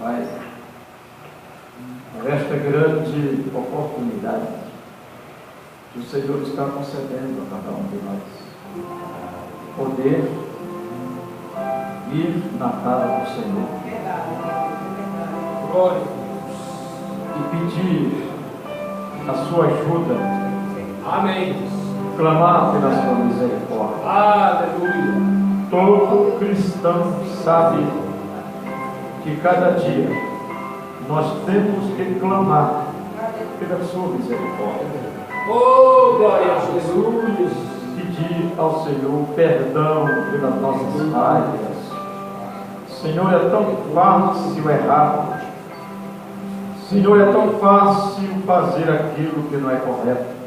Pai, por esta grande oportunidade que o Senhor está concedendo a cada um de nós. Poder ir na casa do Senhor. Glória. E pedir a sua ajuda. Amém. Clamar pela sua misericórdia. Aleluia. Todo cristão sabe que cada dia nós temos que clamar pela sua misericórdia. Oh, glória a Jesus! Pedir ao Senhor perdão pelas nossas falhas. Senhor, é tão fácil errar. Senhor, é tão fácil fazer aquilo que não é correto.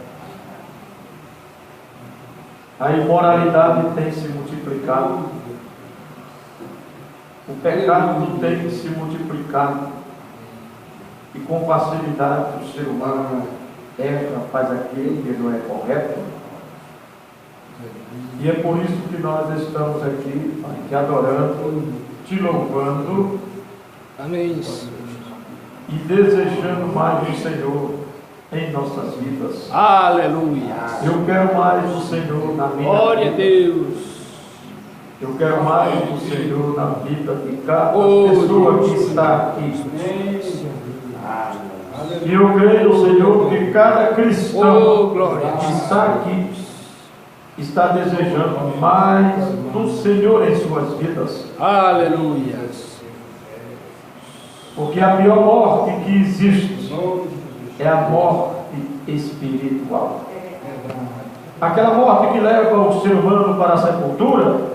A imoralidade tem se multiplicado. O pecado tem se multiplicado. E com facilidade o ser humano erra, faz aquilo que não é correto. E é por isso que nós estamos aqui, Pai, te adorando, te louvando. Amém. E desejando mais do Senhor em nossas vidas. Aleluia. Eu quero mais do Senhor na minha Glória vida. A Deus. Eu quero mais do Senhor na vida de cada pessoa que está aqui. E eu creio, Senhor, que cada cristão que está aqui está desejando mais do Senhor em suas vidas. Aleluia. Porque a pior morte que existe é a morte espiritual. Aquela morte que leva o ser humano para a sepultura,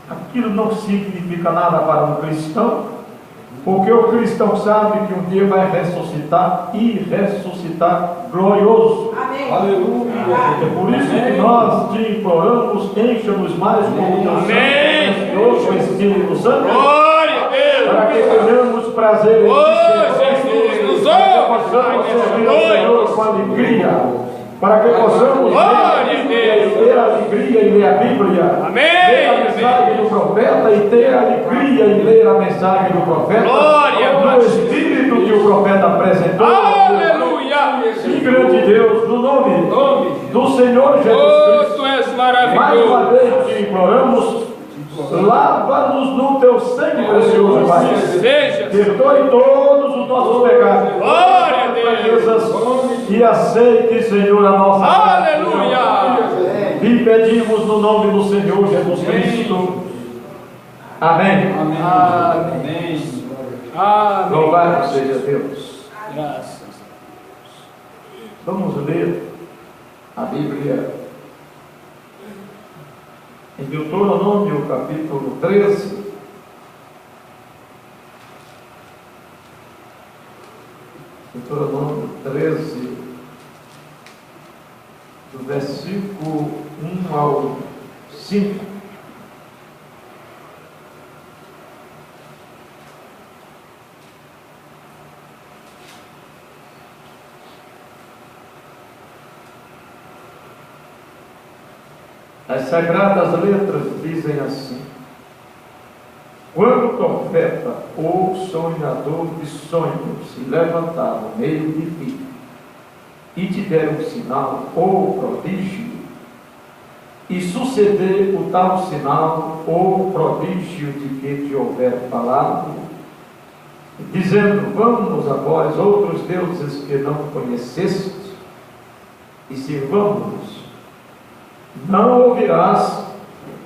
aquilo não significa nada para um cristão, porque o cristão sabe que um dia vai ressuscitar e ressuscitar glorioso. Amém. Aleluia. É por isso que nós te imploramos, encha-nos mais com o teu Santo, Espírito Santo. Glória a Deus. Para que tenhamos prazer em ti, nos para que possamos servir ao Senhor com alegria. Para que possamos ter alegria e ler a Bíblia. Amém. Ler a mensagem do profeta e ter alegria em ler a mensagem do profeta. Glória. No Espírito que o profeta apresentou. Aleluia. Sim, grande Deus, no nome do Senhor Jesus Cristo. Tu és maravilhoso. Mais uma vez te imploramos, lava-nos no teu sangue precioso, Pai. Perdoe todos os nossos pecados. Glória a Deus. E aceite, Senhor, a nossa Aleluia. E pedimos no nome do Senhor Jesus Cristo. Amém. Amém. Amém. Amém. Louvado seja Deus. Graças a Deus. Vamos ler a Bíblia em Deuteronômio, capítulo 13. Deuteronômio 13, do versículo 1 ao 5. As sagradas letras dizem assim: quando o profeta ou sonhador de sonhos se levantar no meio de ti e te der um sinal ou prodígio, e suceder o tal sinal ou prodígio de que te houver falado, dizendo, vamos a vós outros deuses que não conheceste, e sirvamos-nos, não ouvirás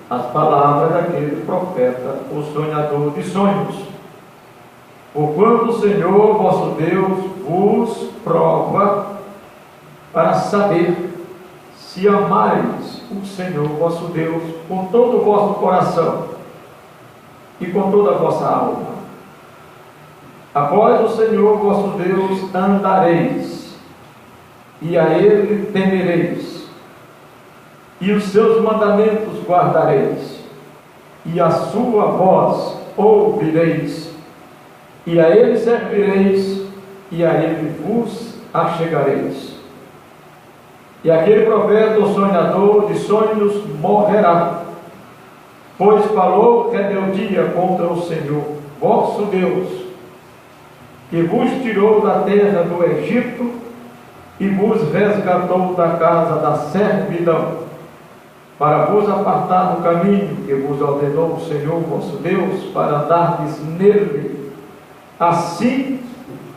as palavras daquele profeta, o sonhador de sonhos. Porquanto o Senhor vosso Deus vos prova para saber se amais o Senhor vosso Deus com todo o vosso coração e com toda a vossa alma. Após o Senhor vosso Deus andareis, e a Ele temereis, e os seus mandamentos guardareis, e a sua voz ouvireis, e a Ele servireis, e a Ele vos achegareis. E aquele profeta ou sonhador de sonhos morrerá, pois falou rebeldia contra o Senhor vosso Deus, que vos tirou da terra do Egito e vos resgatou da casa da servidão, para vos apartar do caminho que vos ordenou o Senhor vosso Deus, para andardes nele. Assim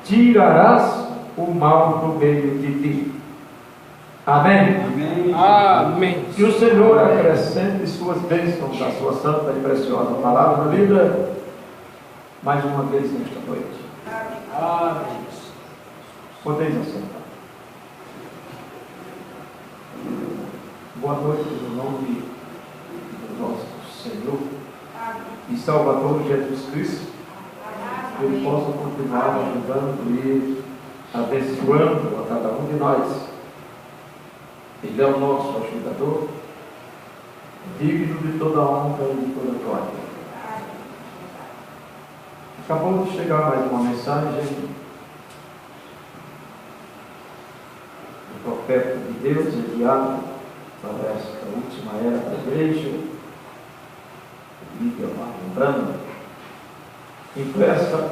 tirarás o mal do meio de ti. Amém? Amém. Amém. Que o Senhor acrescente suas bênçãos à sua santa e preciosa palavra na vida, mais uma vez nesta noite. Amém. Podeis assentar. Boa noite no nome do nosso Senhor e Salvador Jesus Cristo. Que Ele possa continuar ajudando e abençoando a cada um de nós. Ele é o nosso ajudador, digno de toda honra e de toda glória. Acabou de chegar mais uma mensagem do profeta de Deus enviado para esta última era da igreja, Bíblia lembrando, impressa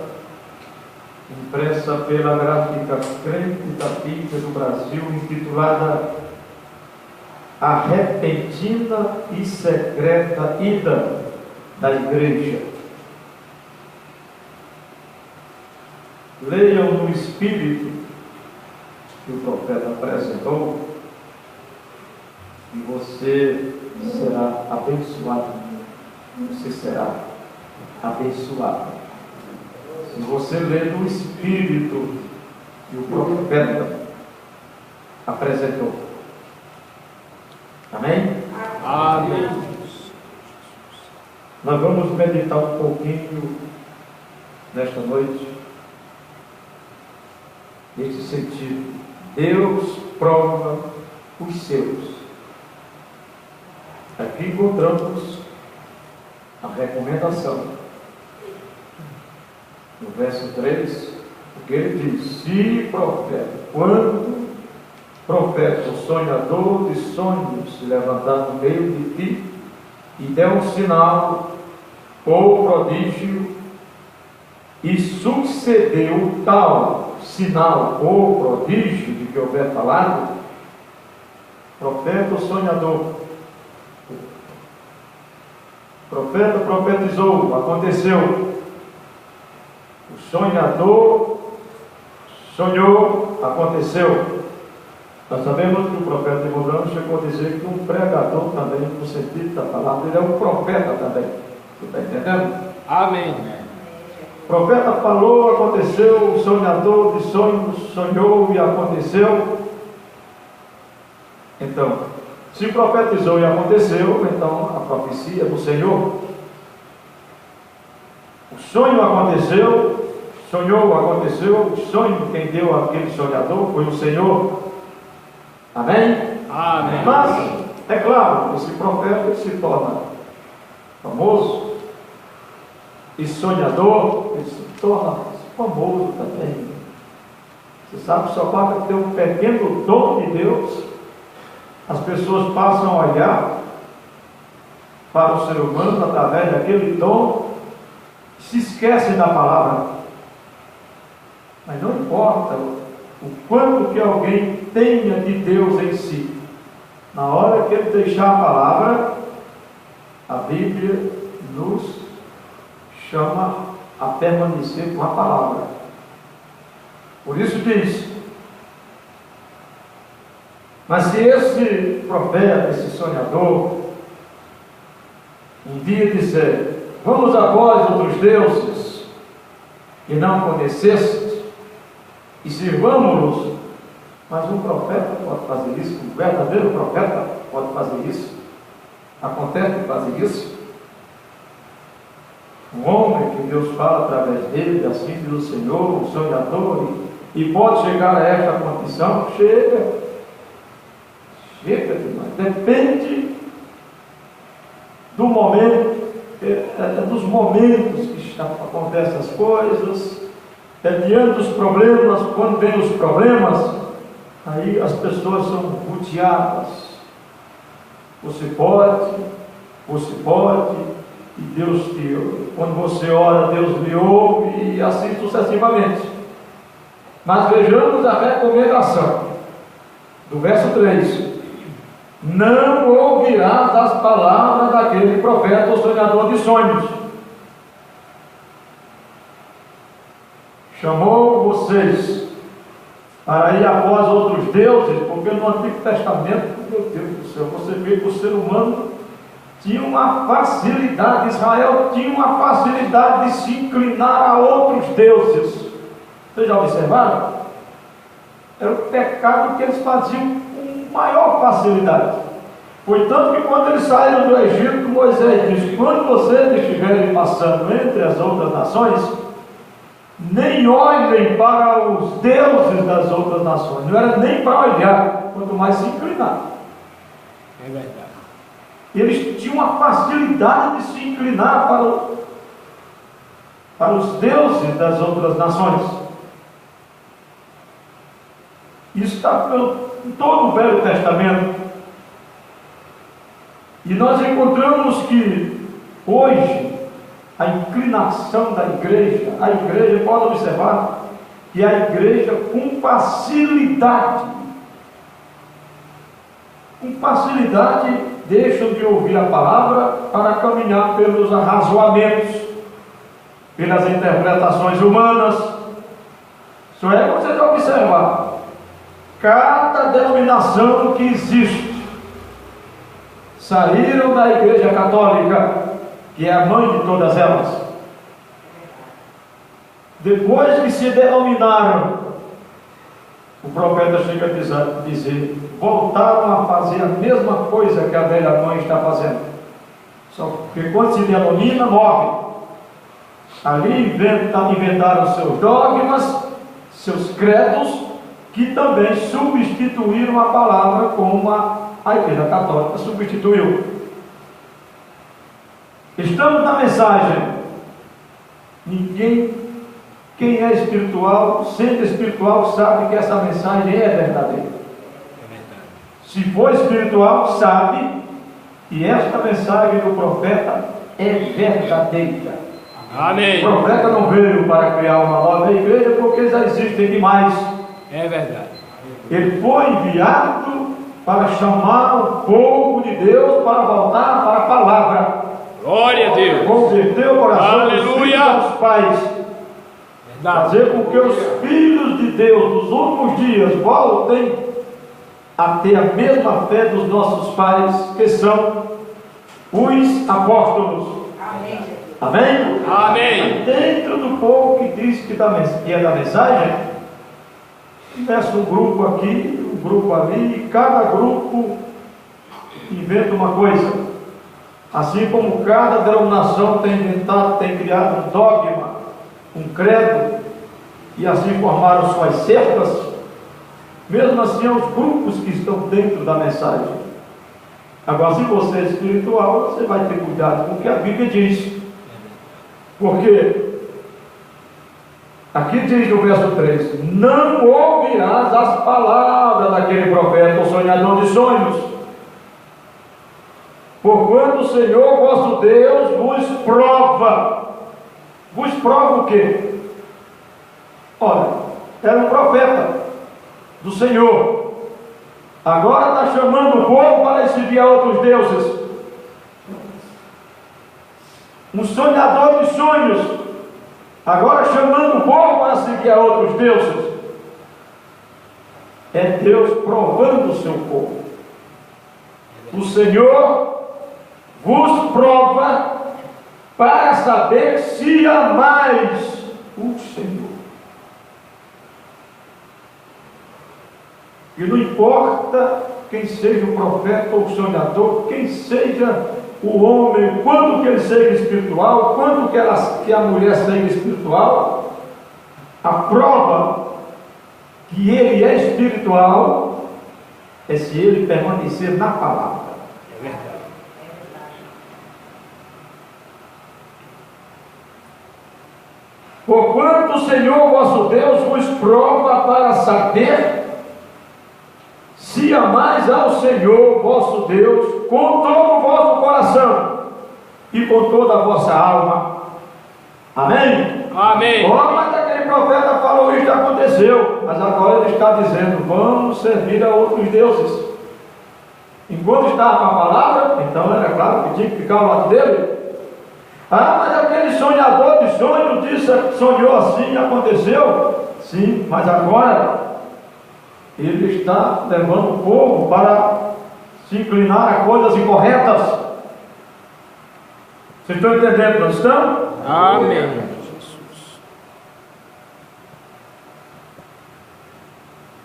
pela gráfica crente da Bíblia do Brasil, intitulada A Repentina e Secreta Ida da Igreja. Leiam no Espírito que o profeta apresentou e você será abençoado. Você será abençoado. Se você ler no Espírito que o profeta apresentou. Amém? Amém. Nós vamos meditar um pouquinho nesta noite nesse sentido. Deus prova os seus. Aqui encontramos a recomendação. No verso 3, porque ele diz: se profeta, quando profeta, o sonhador de sonhos, se levantar no meio de ti e der um sinal ou prodígio, e sucedeu tal sinal ou prodígio de que houver falado, profeta ou sonhador, profeta profetizou, aconteceu. O sonhador sonhou, aconteceu. Nós sabemos que o profeta de Mudão chegou a dizer que um pregador também, no sentido da palavra, ele é um profeta também. Você está entendendo? Amém. O profeta falou, aconteceu. O sonhador de sonhos sonhou e aconteceu. Então, se profetizou e aconteceu, então a profecia do Senhor. O sonho aconteceu, sonhou, aconteceu. O sonho, quem deu aquele sonhador foi o Senhor. Amém? Amém. Mas, é claro, esse profeta se torna famoso e sonhador, ele se torna famoso também. Você sabe, só basta ter um pequeno dom de Deus, as pessoas passam a olhar para o ser humano através daquele dom, se esquecem da palavra. Mas não importa o quanto que alguém tenha de Deus em si, na hora que ele deixar a palavra, a Bíblia nos chama a permanecer com a palavra. Por isso diz: mas se esse profeta, esse sonhador, um dia disser: vamos a vós, outros deuses, que não conhecestes, e sirvamo-los. Mas um profeta pode fazer isso, um verdadeiro profeta pode fazer isso. Acontece de fazer isso. Um homem que Deus fala através dele, assim diz o Senhor, um sonhador, e pode chegar a esta condição. Chega demais. Depende do momento, dos momentos que acontecem as coisas, diante dos problemas. Quando vem os problemas, aí as pessoas são rodeadas. Você pode, e Deus te ouve. Quando você ora, Deus lhe ouve, e assim sucessivamente. Mas vejamos a recomendação do verso 3: não ouvirás as palavras daquele profeta ou sonhador de sonhos. Chamou vocês para ir após outros deuses, porque no Antigo Testamento, meu Deus do céu, você vê que o ser humano tinha uma facilidade, Israel tinha uma facilidade de se inclinar a outros deuses. Vocês já observaram? Era o pecado que eles faziam com maior facilidade. Foi tanto que quando eles saíram do Egito, Moisés disse: quando vocês estiverem passando entre as outras nações, nem olhem para os deuses das outras nações. Não era nem para olhar, quanto mais se inclinar. É verdade. Eles tinham uma facilidade de se inclinar para os deuses das outras nações. Isso está em todo o Velho Testamento. E nós encontramos que hoje a inclinação da igreja, a igreja, pode observar que a igreja com facilidade deixam de ouvir a palavra para caminhar pelos arrazoamentos, pelas interpretações humanas. Isso é você observar. Cada denominação que existe saíram da Igreja Católica, que é a mãe de todas elas. Depois que se denominaram, o profeta chega a dizer, voltaram a fazer a mesma coisa que a velha mãe está fazendo. Só que quando se denomina, morre. Ali inventaram seus dogmas, seus credos, que também substituíram a palavra como a Igreja Católica substituiu. Estamos na mensagem. Quem é espiritual, sendo espiritual, sabe que essa mensagem é verdadeira. Se for espiritual, sabe que esta mensagem do profeta é verdadeira. Amém. O profeta não veio para criar uma nova igreja, porque já existem demais. É verdade. Ele foi enviado para chamar o povo de Deus para voltar para a palavra. Glória a Deus. Converter o coração dos filhos aos pais. Verdade. Fazer com que os filhos de Deus nos últimos dias voltem a ter a mesma fé dos nossos pais, que são os apóstolos. Amém. Amém? Amém. Dentro do povo que diz que é da mensagem, começa um grupo aqui, um grupo ali, e cada grupo inventa uma coisa. Assim como cada denominação tem inventado, tem criado um dogma, um credo, e assim formaram suas sectas, mesmo assim os grupos que estão dentro da mensagem. Agora, se você é espiritual, você vai ter cuidado com o que a Bíblia diz. Porque aqui diz no verso 3: não ouvirás as palavras daquele profeta ou sonhador de sonhos, porquanto o Senhor vosso Deus vos prova. Vos prova o quê? Olha, era um profeta do Senhor, agora está chamando o povo para seguir a outros deuses. Um sonhador de sonhos, agora chamando o povo para seguir a outros deuses. É Deus provando o seu povo. O Senhor vos prova para saber se amais o Senhor. E não importa quem seja o profeta ou o sonhador, quem seja o homem, quanto que ele seja espiritual, quanto que a mulher seja espiritual, a prova que ele é espiritual é se ele permanecer na palavra. É verdade. Porquanto o Senhor vosso Deus vos prova para saber se amais ao Senhor vosso Deus com todo o vosso coração e com toda a vossa alma. Amém? Amém. Mas aquele profeta falou isso, aconteceu, mas agora ele está dizendo: vamos servir a outros deuses. Enquanto estava com a palavra, então era claro que tinha que ficar ao lado dele. Mas aquele sonhador de sonho disse, sonhou assim, aconteceu. Sim, mas agora ele está levando o povo para se inclinar a coisas incorretas. Vocês estão entendendo, não estão? Amém.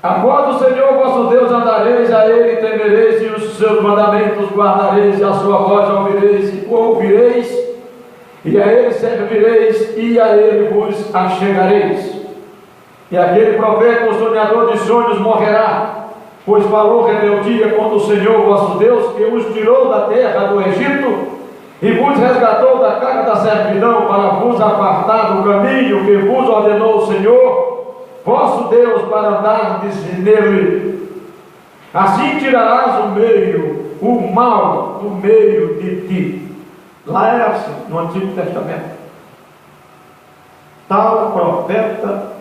Após o Senhor vosso Deus andareis, a Ele temereis, e os seus mandamentos guardareis, e a sua voz ouvireis, e a Ele servireis, e a Ele vos achegareis. E aquele profeta ou sonhador de sonhos morrerá, pois falou rebeldia contra o Senhor vosso Deus, que os tirou da terra do Egito, e vos resgatou da casa da servidão, para vos apartar do caminho que vos ordenou o Senhor vosso Deus, para andardes nele. Assim tirarás o mal do meio de ti. Lá era assim, no Antigo Testamento. Tal profeta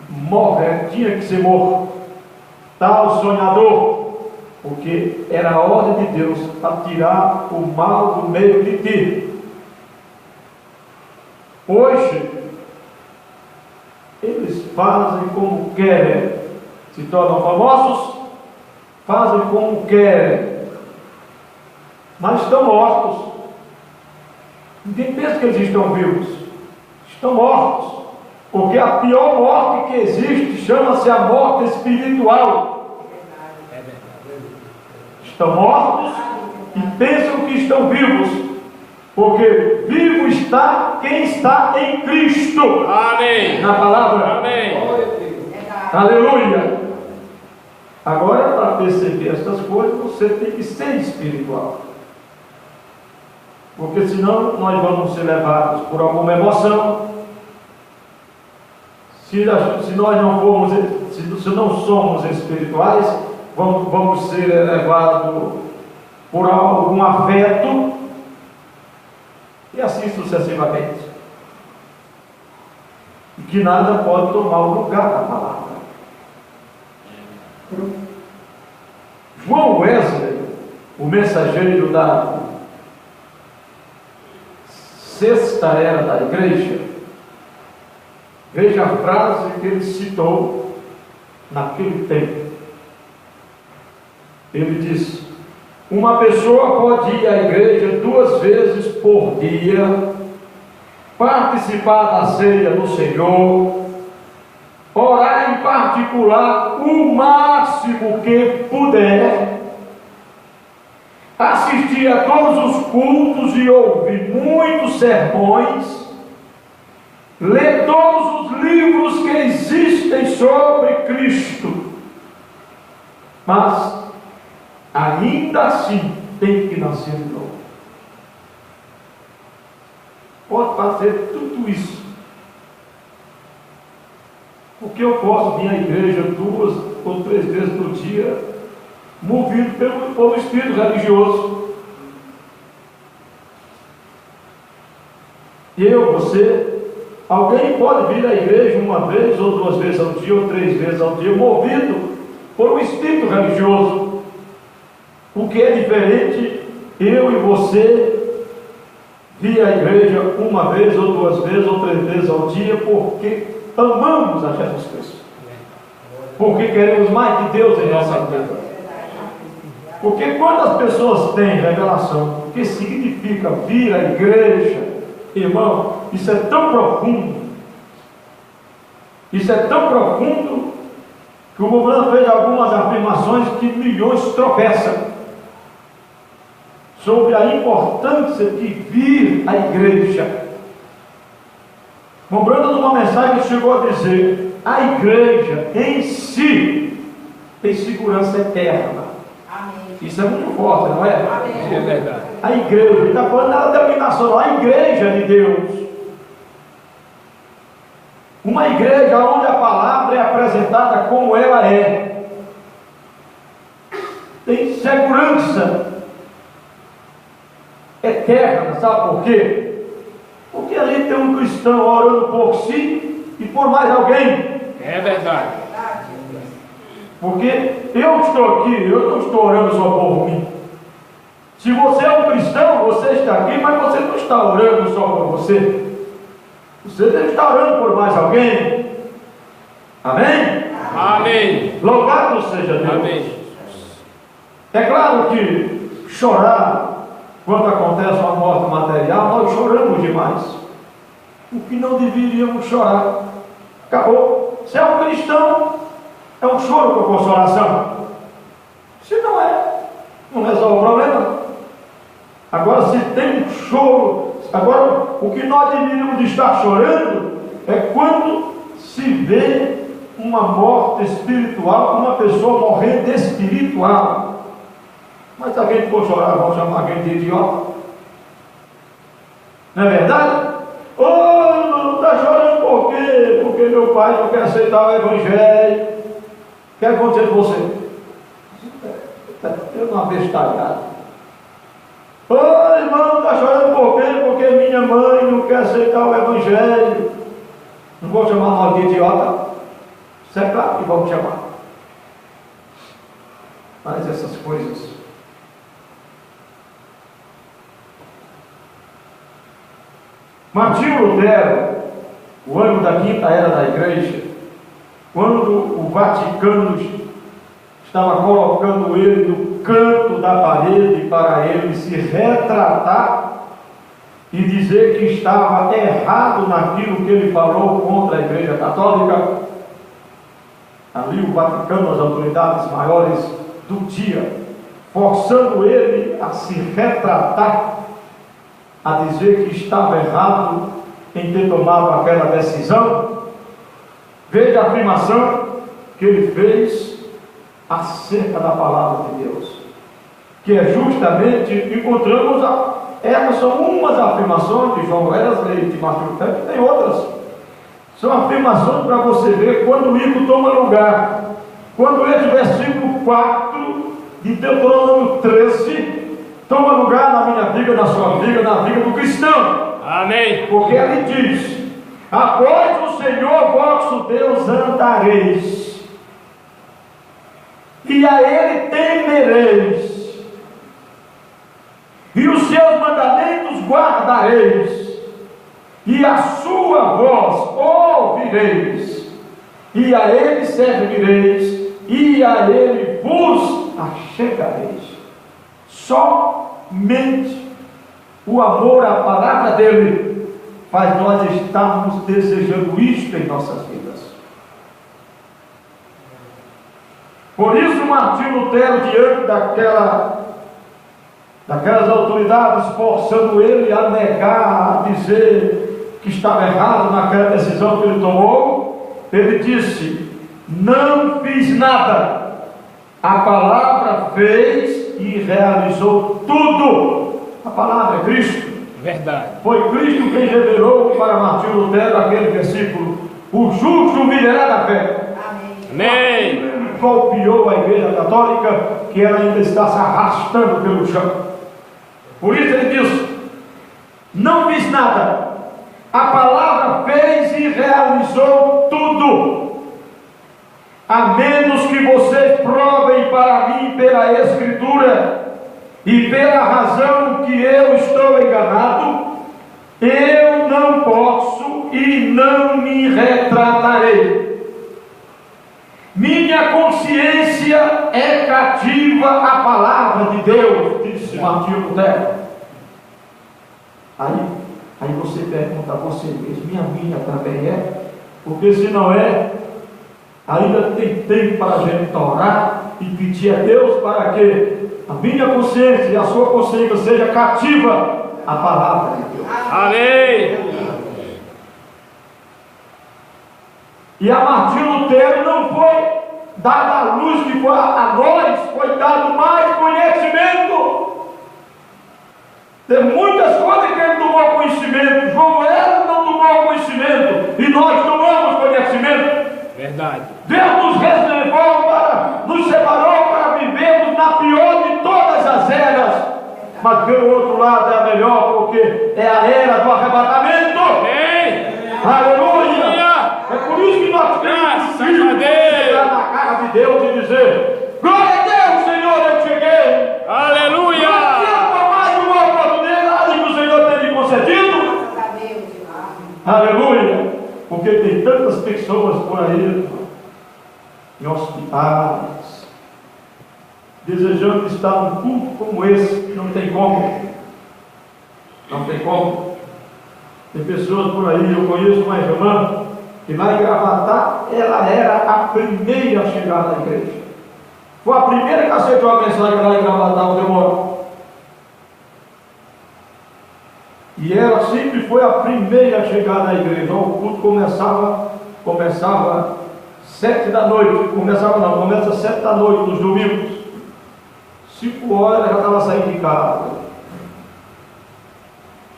morre, tinha que ser morto. Tal sonhador, porque era a ordem de Deus para tirar o mal do meio de ti. Hoje eles fazem como querem, se tornam famosos, fazem como querem, mas estão mortos. Ninguém pensa que eles estão vivos, estão mortos, porque a pior morte que existe chama-se a morte espiritual. Estão mortos e pensam que estão vivos, porque vivo está quem está em Cristo. Amém. Na palavra. Amém. Aleluia. Agora, para perceber essas coisas, você tem que ser espiritual, porque senão nós vamos ser levados por alguma emoção. Se nós não formos, se não somos espirituais, vamos ser levados por algum afeto, e assim sucessivamente, e que nada pode tomar o lugar da palavra. João Wesley, o mensageiro da sexta era da igreja, veja a frase que ele citou naquele tempo. Ele disse: uma pessoa pode ir à igreja 2 vezes por dia, participar da ceia do Senhor, orar em particular o máximo que puder, assistir a todos os cultos e ouvir muitos sermões, ler todos os livros que existem sobre Cristo, mas ainda assim tem que nascer de novo. Pode fazer tudo isso, porque eu posso vir à igreja 2 ou 3 vezes por dia, movido pelo espírito religioso. Alguém pode vir à igreja 1 vez ou 2 vezes ao dia ou 3 vezes ao dia, movido por um espírito religioso. O que é diferente, eu e você vir à igreja 1 vez ou 2 vezes ou 3 vezes ao dia, porque amamos a Jesus Cristo, porque queremos mais de Deus em nossa vida. Porque quando as pessoas têm revelação, o que significa vir à igreja, irmão, isso é tão profundo, que o Mobrano fez algumas afirmações que milhões tropeçam sobre a importância de vir à igreja. Mobrano, numa mensagem, chegou a dizer: a igreja em si tem segurança eterna. Amém. Isso é muito forte, não é? Amém. É verdade. A igreja, ele está falando da denominação, a igreja de Deus. Uma igreja onde a palavra é apresentada como ela é, tem segurança eterna. Sabe por quê? Porque ali tem um cristão orando por si e por mais alguém. É verdade. Porque eu estou aqui, eu não estou orando só por mim. Se você é um cristão, você está aqui, mas você não está orando só por você. Você deve estar orando por mais alguém. Amém? Amém. Louvado seja Deus. Amém. É claro que chorar quando acontece uma morte material, nós choramos demais. O que não deveríamos chorar. Acabou. Se é um cristão, é um choro com consolação. Se não é, não resolve o problema. Agora, se tem um choro, agora o que nós deveríamos estar chorando é quando se vê uma morte espiritual, uma pessoa morrendo espiritual. Mas se alguém for chorar, vão chamar alguém de idiota. Não é verdade? Oh, está chorando por quê? Porque meu pai não quer aceitar o Evangelho. O que aconteceu com você? Eu não abestalhado. Ô irmão, está chorando por quê? Porque minha mãe não quer aceitar o Evangelho. Não vou chamar nós de idiota. Isso é claro que vão chamar. Mas essas coisas. Martinho Lutero, o ano da quinta era da igreja, quando o Vaticano estava colocando ele no canto da parede para ele se retratar e dizer que estava errado naquilo que ele falou contra a Igreja Católica, ali o Vaticano, as autoridades maiores do dia, forçando ele a se retratar, a dizer que estava errado em ter tomado aquela decisão. Veja a afirmação que ele fez acerca da palavra de Deus, que é justamente, encontramos essas são umas afirmações de João Wesley, de Martin Lutero, que tem outras, são afirmações para você ver quando o ídolo toma lugar, quando esse versículo 4 de Deuteronômio 13 toma lugar na minha vida, na sua vida, na vida do cristão. Amém. Porque ele diz: após o Senhor vosso Deus andareis, e a ele temereis, e os seus mandamentos guardareis, e a sua voz ouvireis, e a ele servireis, e a ele vos achegareis. Somente o amor à palavra dele faz nós estarmos desejando isto em nossas vidas. Por isso Martinho Lutero, diante daquelas autoridades forçando ele a negar, a dizer que estava errado naquela decisão que ele tomou, ele disse: não fiz nada, a palavra fez e realizou tudo. A palavra é Cristo. Verdade. Foi Cristo quem revelou para Martinho Lutero aquele versículo: o justo viverá da fé. Amém. Ele golpeou a Igreja Católica, que ela ainda está se arrastando pelo chão. Por isso ele diz: não fiz nada, a palavra fez e realizou tudo. A menos que vocês provem para mim pela Escritura e pela razão que eu estou enganado, eu não posso e não me retratarei. Minha consciência é cativa à palavra de Deus, disse Martinho Lutero. Aí você pergunta a você mesmo: minha também é? Porque se não é, ainda tem tempo para a gente orar e pedir a Deus para que a minha consciência e a sua consciência seja cativa à palavra de Deus. Amém. E a Martinho Lutero não foi dada a luz que foi a nós, foi dado mais conhecimento. Tem muitas coisas que ele tomou conhecimento. João Wesley não tomou conhecimento e nós tomamos conhecimento. Verdade. Deus nos reservou nos separou para vivermos na pior de todas as eras, mas pelo outro lado é a melhor, porque é a era do arrebatamento. Amém. Aleluia! É por isso que nós temos que chegar na casa de Deus e dizer: glória a Deus, Senhor, eu cheguei. Aleluia. Mais uma oportunidade que o Senhor tem me concedido. Aleluia! Porque tem tantas pessoas por aí, em hospitais, desejando estar num culto como esse. Não tem como. Não tem como. Tem pessoas por aí, eu conheço uma irmã que lá em Gravatá, ela era a primeira a chegar na igreja. Foi a primeira que aceitou a mensagem lá em Gravatá, onde eu moro. E ela sempre foi a primeira a chegar na igreja. O culto começava 7 da noite. Começa 7 da noite nos domingos. 5 horas ela já estava saindo de casa.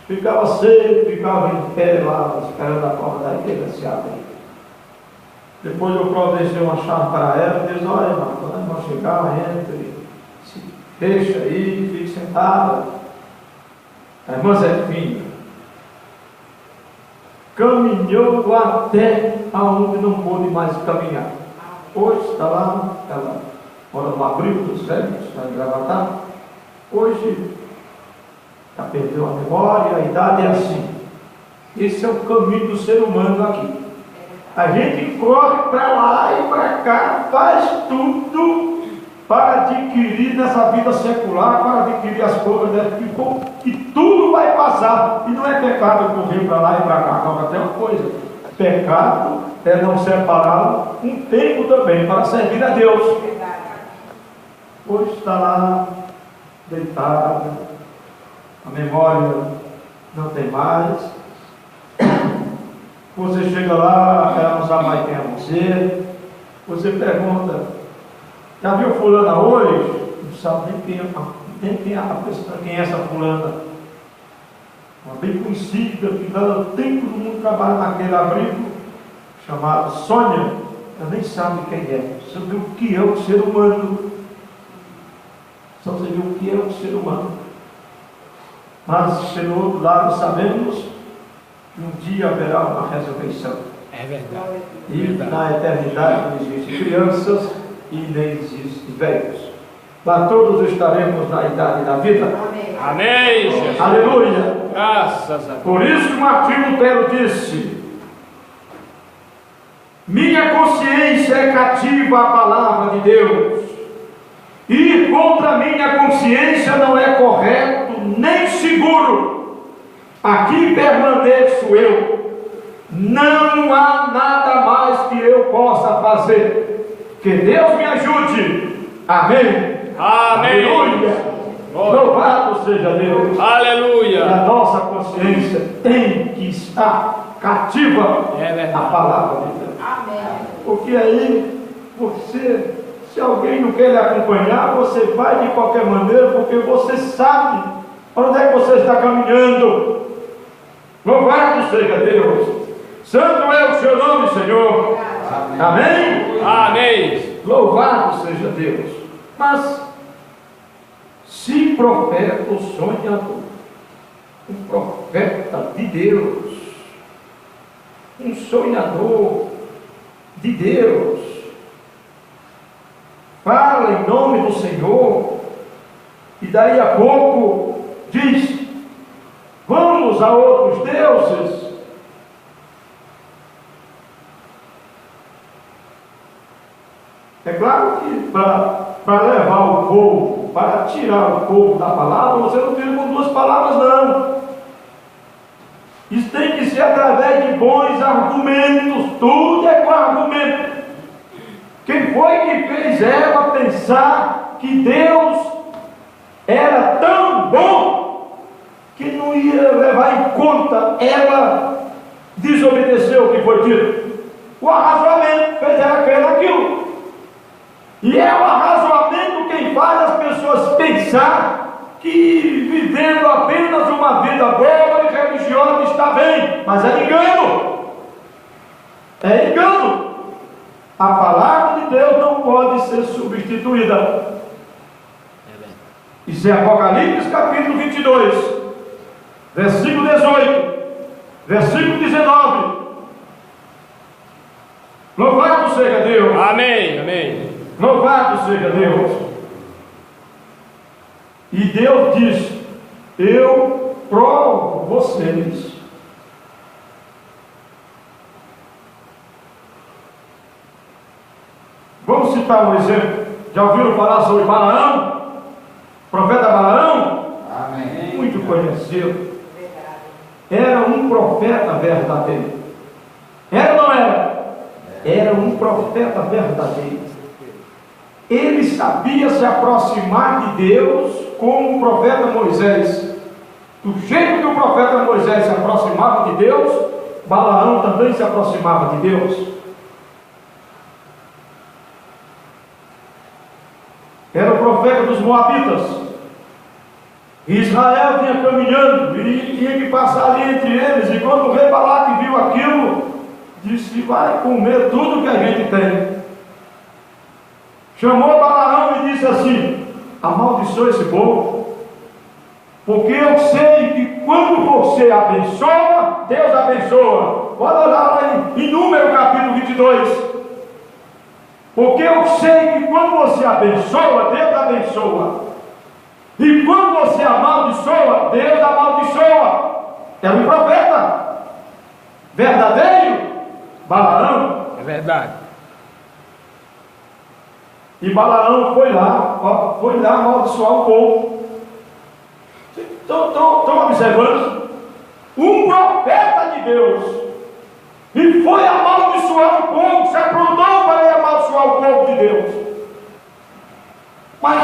Ficava cedo, ficava em pé lá, esperando a porta da igreja se abrir. Depois eu providenciei uma chave para ela e disse: olha, irmã, quando a irmã chegar, entre, se deixa aí, fique sentada. A irmã Zefina caminhou até aonde não pôde mais caminhar. Hoje está lá, ela mora no abrigo dos velhos, lá em Gravatá. Hoje já perdeu a memória, a idade é assim. Esse é o caminho do ser humano aqui. A gente corre para lá e para cá, faz tudo para adquirir nessa vida secular, para adquirir as coisas, e tudo vai passar. E não é pecado correr para lá e para cá, não, até uma coisa. Pecado é não separar um tempo também para servir a Deus. Hoje está lá, deitada, a memória não tem mais. Você chega lá, ela não sabe mais quem é você. Você pergunta: já viu fulana hoje? Não sabe nem quem é essa fulana. Uma bem conhecida, que dá tempo do mundo trabalha naquele abrigo, chamado Sônia. Ela nem sabe quem é. Você vê o que é o ser humano. Só você vê o que é o ser humano. Mas, pelo outro lado, sabemos que um dia haverá uma ressurreição. É verdade. E na eternidade não existem crianças e nem existem velhos. Lá todos estaremos na idade da vida. Amém. Amém, Jesus. Aleluia. Graças a Deus. Por isso que Martim Lutero disse: minha consciência é cativa à palavra de Deus. Ir contra minha consciência não é correto nem seguro. Aqui permaneço eu. Não há nada mais que eu possa fazer. Que Deus me ajude. Amém. Amém. Aleluia. Louvado seja Deus. Aleluia. E a nossa consciência tem que estar cativa à palavra de Deus. Amém. Porque aí você, se alguém não quer lhe acompanhar, você vai de qualquer maneira, porque você sabe para onde é que você está caminhando. Louvado seja Deus. Santo é o seu nome, Senhor. Amém? Amém. Louvado seja Deus. Mas se profeta ou sonhador, um profeta de Deus, um sonhador de Deus, fala em nome do Senhor, e daí a pouco diz: vamos a outros deuses. É claro que para levar o povo, para tirar o povo da palavra, você não tira com 2 palavras, não. Isso tem que ser através de bons argumentos. Tudo é com argumento. Quem foi que fez ela pensar que Deus era tão bom que não ia levar em conta ela desobedecer o que foi dito? O arrazoamento fez ela crer naquilo. E é o arrazoamento quem faz as pessoas pensar que vivendo apenas uma vida boa e religiosa está bem, mas é engano. É engano. A palavra de Deus não pode ser substituída. E Isso é Apocalipse capítulo 22, versículo 18, versículo 19. Louvado seja Deus. Amém, amém. Louvado seja Deus. E Deus diz: eu provo vocês. Vamos citar um exemplo. Já ouviram falar sobre Balaão? Profeta Balaão? Amém. Muito conhecido. Era um profeta verdadeiro. Era ou não era? Era um profeta verdadeiro. Ele sabia se aproximar de Deus como o profeta Moisés. Do jeito que o profeta Moisés se aproximava de Deus, Balaão também se aproximava de Deus. Era o profeta dos Moabitas. Israel vinha caminhando e tinha que passar ali entre eles. E quando o rei Balaque viu aquilo, disse: vai comer tudo que a gente tem. Chamou Balaão e disse assim: amaldiçoa esse povo, porque eu sei que quando você abençoa, Deus abençoa. Pode olhar lá em Número capítulo 22. Porque eu sei que quando você abençoa, Deus abençoa. E quando você amaldiçoa, Deus amaldiçoa. Era um profeta verdadeiro, Balaão. É verdade. E Balaão foi lá amaldiçoar o povo. Estão observando? Um profeta de Deus. E foi amaldiçoar o povo, se aprontou para ir amaldiçoar o povo de Deus. Mas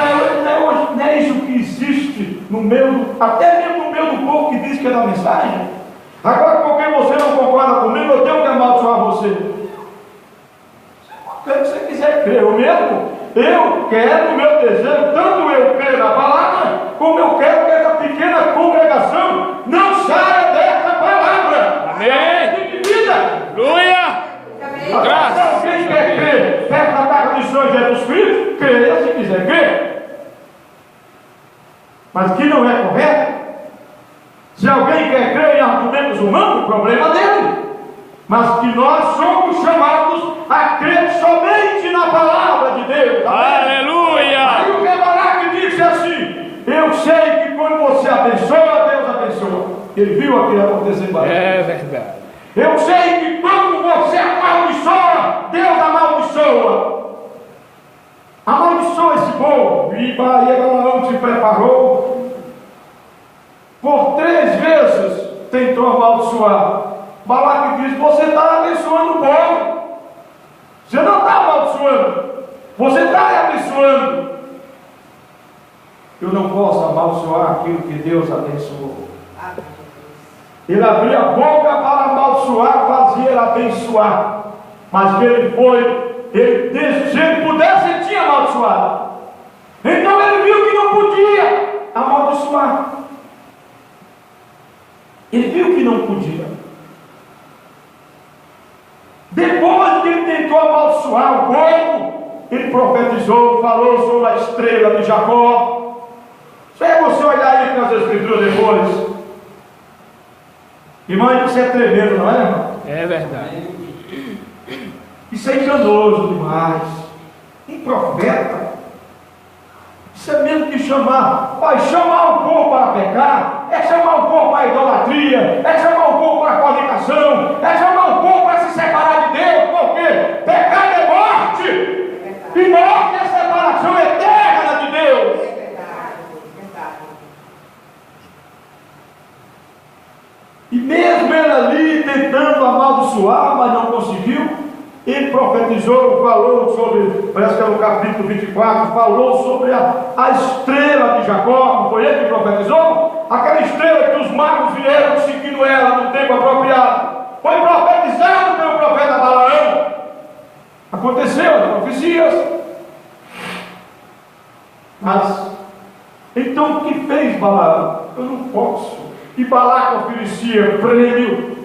não é isso que existe no meio, até mesmo no meio do povo que diz que é da mensagem. Agora, porque você não concorda comigo, eu tenho que amaldiçoar você. Se você quiser crer, eu quero, o meu desejo, tanto eu creio na palavra, como eu quero que essa pequena congregação não saia dessa palavra. Amém. Aleluia! Graças. Quem quer crer, perto da casa de Senhor Jesus Cristo, creia se quiser crer. Mas que não é correto. Se alguém quer crer em argumentos humanos, o problema é dele. Mas que nós somos chamados a crer somente na palavra de Deus. Aleluia! Aí o Balaque disse assim: eu sei que quando você abençoa, Deus abençoa. Ele viu aquilo acontecer em Balaque. É verdade. Eu sei que quando você amaldiçoa, Deus amaldiçoa. Amaldiçoa esse povo. E Balaão se preparou. Por 3 vezes tentou amaldiçoar. Balaque diz: você está abençoando o povo. Você não está amaldiçoando. Você está abençoando. Eu não posso amaldiçoar aquilo que Deus abençoou. Ele abria a boca para amaldiçoar, fazia ele abençoar. Mas ele se ele pudesse, ele tinha amaldiçoado. Então ele viu que não podia amaldiçoar. Ele viu que não podia. Depois que ele tentou amaldiçoar o povo, ele profetizou, falou sobre a estrela de Jacó. Se você olhar aí nas escrituras depois, irmão, isso é tremendo, não é, irmão? É verdade. Isso é enganoso demais. Um profeta, isso é mesmo que chamar o povo para pecar, é chamar o povo para a idolatria, é chamar o povo para a fornicação, é chamar o povo para se separar de Deus, porque pecado é morte, e morte é separação eterna de Deus. E mesmo ele ali tentando amaldiçoar, mas não conseguiu, ele profetizou, falou sobre, parece que é no capítulo 24, falou sobre a estrela de Jacó. Não foi ele que profetizou? Aquela estrela que os magos vieram seguindo ela no tempo apropriado. Foi profetizado pelo profeta Balaão. Aconteceu as profecias. Mas, então o que fez Balaão? Eu não posso. E Balaque oferecia prêmio.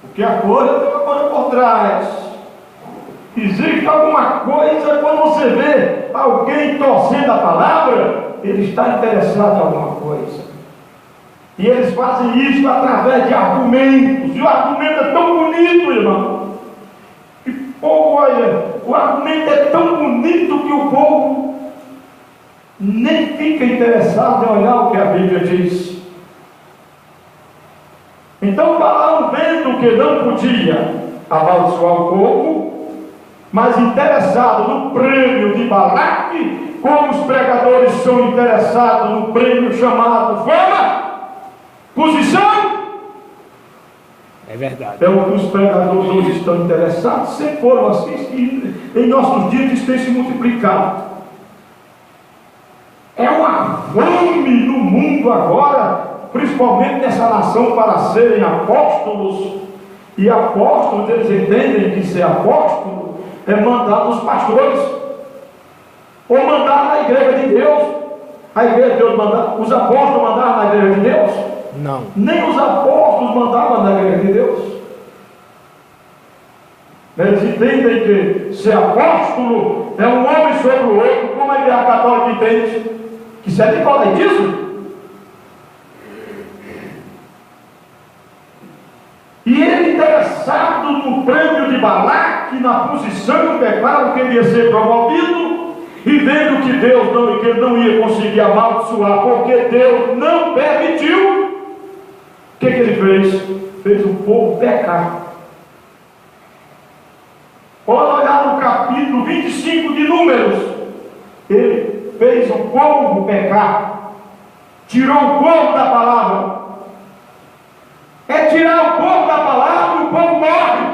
Porque a coisa tem uma coisa por trás. Existe alguma coisa quando você vê alguém torcendo a palavra. ele está interessado em alguma coisa. E eles fazem isso através de argumentos. E o argumento é tão bonito, irmão. Que povo, olha, o argumento é tão bonito que o povo nem fica interessado em olhar o que a Bíblia diz. Então Balaão, vendo que não podia amaldiçoar o povo, mas interessado no prêmio de Balaque, como os pregadores são interessados no prêmio chamado fama, posição. É verdade. É o que os pregadores hoje estão interessados, sempre foram assim, e em nossos dias isso tem se multiplicado. É uma fome no mundo agora, principalmente nessa nação, para serem apóstolos. E apóstolos, eles entendem que ser apóstolo é mandar nos pastores, ou mandar na igreja de Deus. A igreja de Deus manda, os apóstolos mandaram na igreja de Deus? Não. Nem os apóstolos mandavam na igreja de Deus. Eles entendem que ser apóstolo é um homem sobre o outro, como a igreja católica entende que isso é nicolaítismo. E ele, interessado no prêmio de Balaque, na posição, declara que ele ia ser promovido, e vendo que Deus não, que ele não ia conseguir amaldiçoar, porque Deus não permitiu, o que ele fez? Fez o povo pecar. Pode olhar no capítulo 25 de Números. Ele fez o povo pecar, tirou o povo da palavra. É tirar o povo da palavra e o povo morre,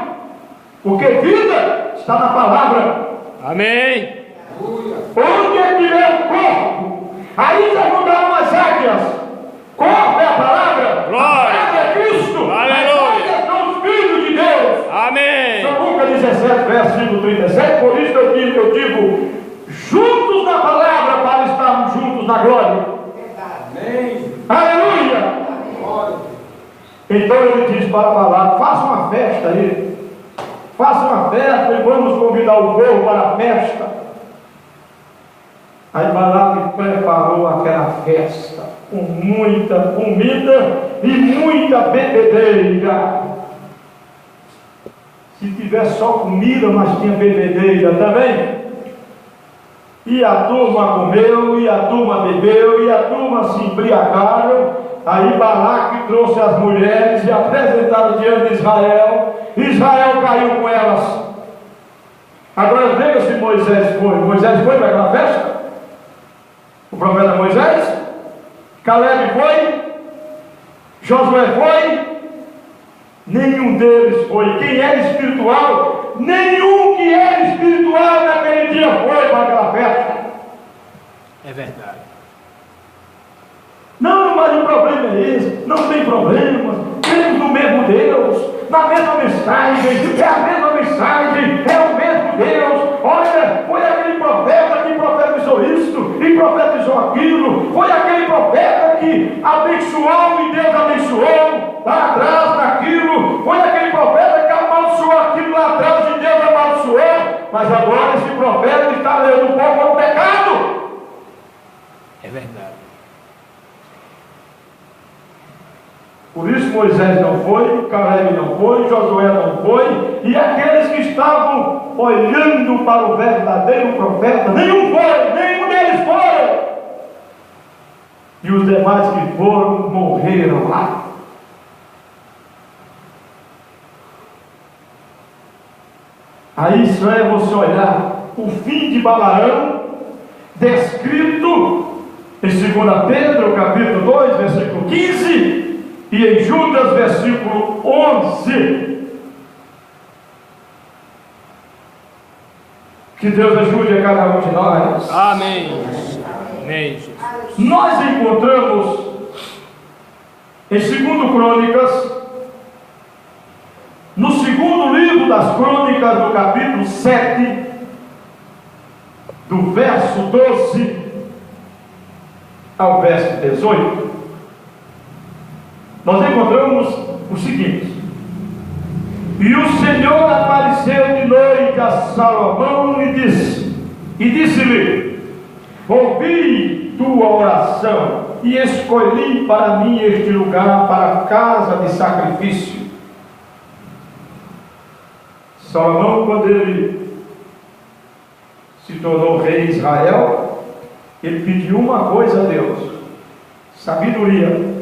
porque vida está na palavra. Amém. Onde é que é o corpo? Aí já mudaram as águias. Corpo é a palavra. Glória. A palavra é Cristo. Aleluia. As águias são os filhos de Deus. Amém. São Lucas 17, versículo 37. Por isso eu digo, juntos na palavra para estarmos juntos na glória. Amém. Aleluia. Então ele diz para Balaque: faça uma festa aí, faça uma festa e vamos convidar o povo para a festa. Aí Balaque preparou aquela festa com muita comida e muita bebedeira. Se tivesse só comida, mas tinha bebedeira também. E a turma comeu, e a turma bebeu, e a turma se embriagaram. Aí Balaque trouxe as mulheres e apresentaram diante de Israel. Israel caiu com elas. Agora veja se Moisés foi. Moisés foi para aquela festa? O profeta Moisés? Caleb foi? Josué foi? Nenhum deles foi. Quem era espiritual? Nenhum que era espiritual naquele dia foi para aquela festa. É verdade. Não, mas o problema é esse. Não tem problema. Cremos no mesmo Deus, na mesma mensagem. É a mesma mensagem, é o mesmo Deus. Olha, foi aquele profeta que profetizou isso e profetizou aquilo. Foi aquele profeta que abençoou e Deus abençoou lá atrás naquilo. Foi aquele profeta que amaldiçoou aquilo lá atrás e Deus amaldiçoou. Mas agora esse profeta está levando o povo ao pecado. É verdade. Por isso Moisés não foi, Caleb não foi, Josué não foi, e aqueles que estavam olhando para o verdadeiro profeta, nenhum foi, nenhum deles foi. E os demais que foram, morreram lá. Aí só é você olhar o fim de Balaão, descrito em 2 Pedro, capítulo 2, versículo 15, e em Judas, versículo 11. Que Deus ajude a cada um de nós. Amém. Amém, Jesus. Nós encontramos em 2 Crônicas, no segundo livro das Crônicas, no capítulo 7, do verso 12 ao verso 18, nós encontramos o seguinte: e o Senhor apareceu de noite a Salomão e disse-lhe: ouvi tua oração e escolhi para mim este lugar, para a casa de sacrifício. Salomão, quando ele se tornou rei de Israel, ele pediu uma coisa a Deus: sabedoria.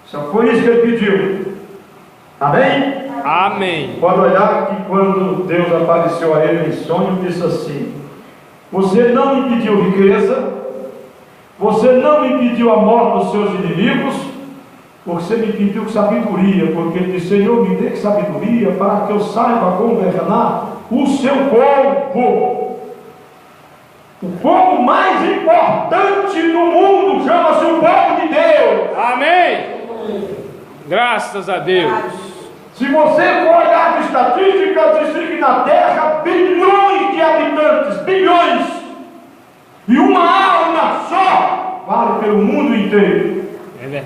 Só foi isso que ele pediu. Amém? Amém. Pode olhar que quando Deus apareceu a ele em sonho, disse assim: você não me pediu riqueza, você não me pediu a morte dos seus inimigos, você me pediu sabedoria, porque ele disse: Senhor, me dê sabedoria para que eu saiba governar o seu povo. O povo mais importante do mundo chama-se o povo de Deus. Amém. Graças a Deus. Se você for olhar as estatísticas, diz que na Terra bilhões de habitantes, bilhões, e uma alma só vale pelo mundo inteiro.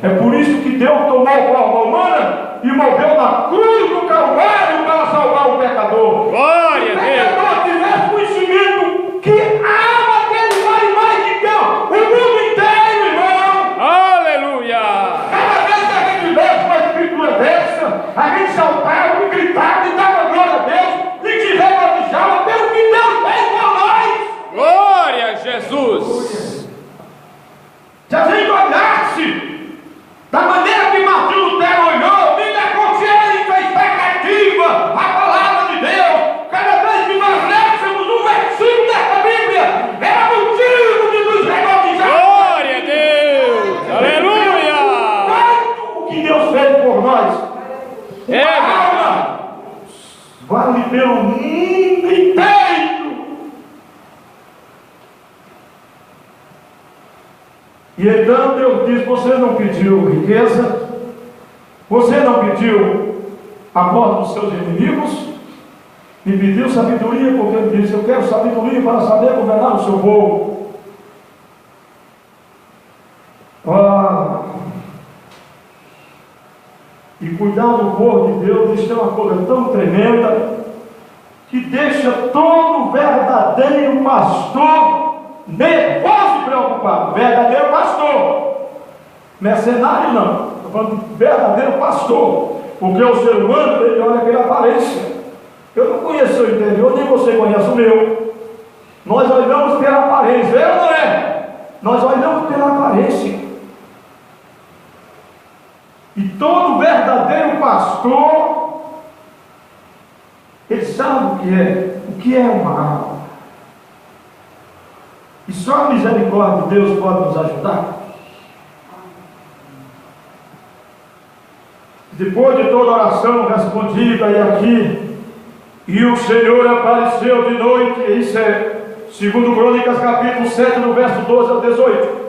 É por isso que Deus tomou forma humana e morreu na cruz do Calvário para salvar o pecador. Glória a Deus. Se o pecador tivesse conhecimento que a alma dele vale mais do que o mundo inteiro, irmão. Aleluia. Cada vez que a gente lê uma escritura dessa, a gente saltava, gritava e dava glória a Deus e se regocijava pelo que Deus fez por nós. Glória a Jesus. Se a gente olhasse da maneira que Martim Lutero olhou, vida consciente, a expectativa, a palavra de Deus, cada vez que nós lêssemos um versículo dessa Bíblia, era motivo de nos regozijar. Glória a Deus. Aleluia. Quanto o que Deus fez por nós. A alma vale pelo mundo inteiro. E então Deus diz: você não pediu riqueza, você não pediu a morte dos seus inimigos, me pediu sabedoria, porque ele disse: eu quero sabedoria para saber governar o seu povo. E cuidar do povo de Deus, isso é uma coisa tão tremenda, que deixa todo verdadeiro pastor nervoso e preocupado. Verdadeiro pastor, mercenário não, estou falando de verdadeiro pastor, porque o ser humano, ele olha pela aparência. Eu não conheço o interior, nem você conhece o meu. Nós olhamos pela aparência, eu não é? Nós olhamos pela aparência. E todo verdadeiro pastor, ele sabe o que é uma alma. E só a misericórdia de Deus pode nos ajudar. Depois de toda oração respondida e aqui, e o Senhor apareceu de noite, isso é 2 Crônicas capítulo 7, no verso 12 ao 18.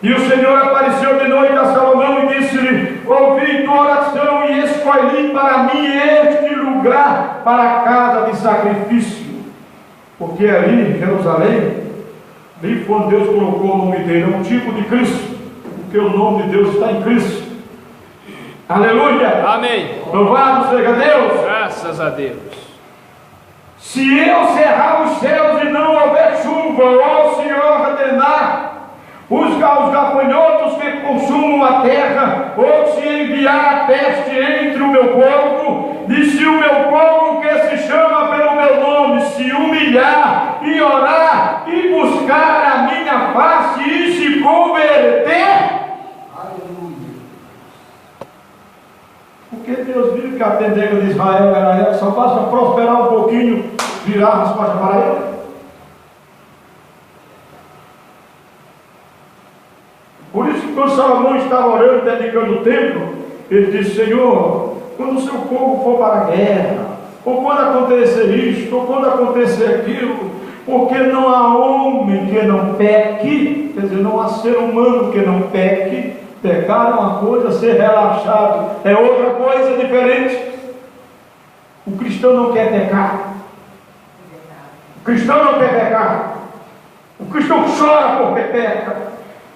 E o Senhor apareceu de noite a Salomão e disse-lhe: ouvi tua oração e escolhi para mim este lugar para a casa de sacrifício. Porque ali em Jerusalém, ali foi onde Deus colocou o nome dele, é um tipo de Cristo, porque o nome de Deus está em Cristo. Aleluia! Amém. Louvado seja Deus! Graças a Deus. Se eu cerrar os céus e não houver chuva, ou o Senhor ordenar os gafanhotos que consumam a terra, ou se enviar a peste entre o meu povo, e se o meu povo que se chama pelo meu nome se humilhar e orar e buscar a minha face e se converter, porque Deus viu que a tendência de Israel era essa, só basta prosperar um pouquinho, virar as costas para ele. Por isso que quando Salomão estava orando, dedicando o templo, ele disse: Senhor, quando o seu povo for para a guerra, ou quando acontecer isto, ou quando acontecer aquilo, porque não há homem que não peque, quer dizer, não há ser humano que não peque. Pecar é uma coisa, ser relaxado é outra coisa diferente. O cristão não quer pecar. O cristão não quer pecar. O cristão chora porque peca.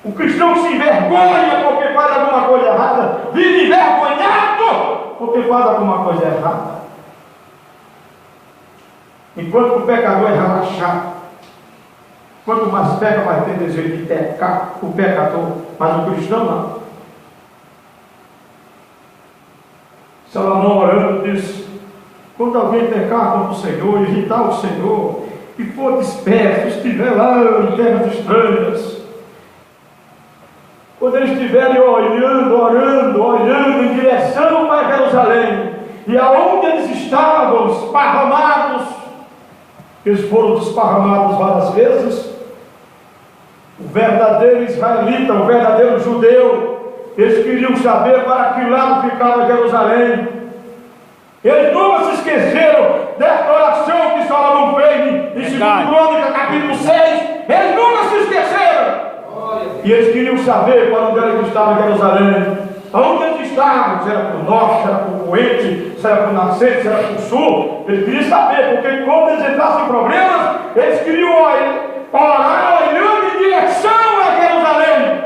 O cristão se envergonha porque faz alguma coisa errada. Vive envergonhado porque faz alguma coisa errada. Enquanto o pecador é relaxado. Quanto mais peca, mais tem desejo de pecar, o pecador. Mas o cristão não. Salomão orando diz: quando alguém pecar contra o Senhor, irritar o Senhor, e for disperso, estiver lá em terras estranhas, quando eles estiverem olhando em direção para Jerusalém, e aonde eles estavam, esparramados, eles foram desparramados várias vezes, o verdadeiro israelita, o verdadeiro judeu, eles queriam saber para que lado ficava Jerusalém. Eles nunca se esqueceram desta oração que Salomão fez em 2 Crônicas, capítulo 6. Eles nunca se esqueceram. E eles queriam saber para onde era que estava Jerusalém. Aonde eles estavam? Se era para o norte, se era para o oeste, se era para o nascente, se era para o sul. Eles queriam saber, porque quando eles entrassem em problemas, eles queriam orar olhando em direção a Jerusalém.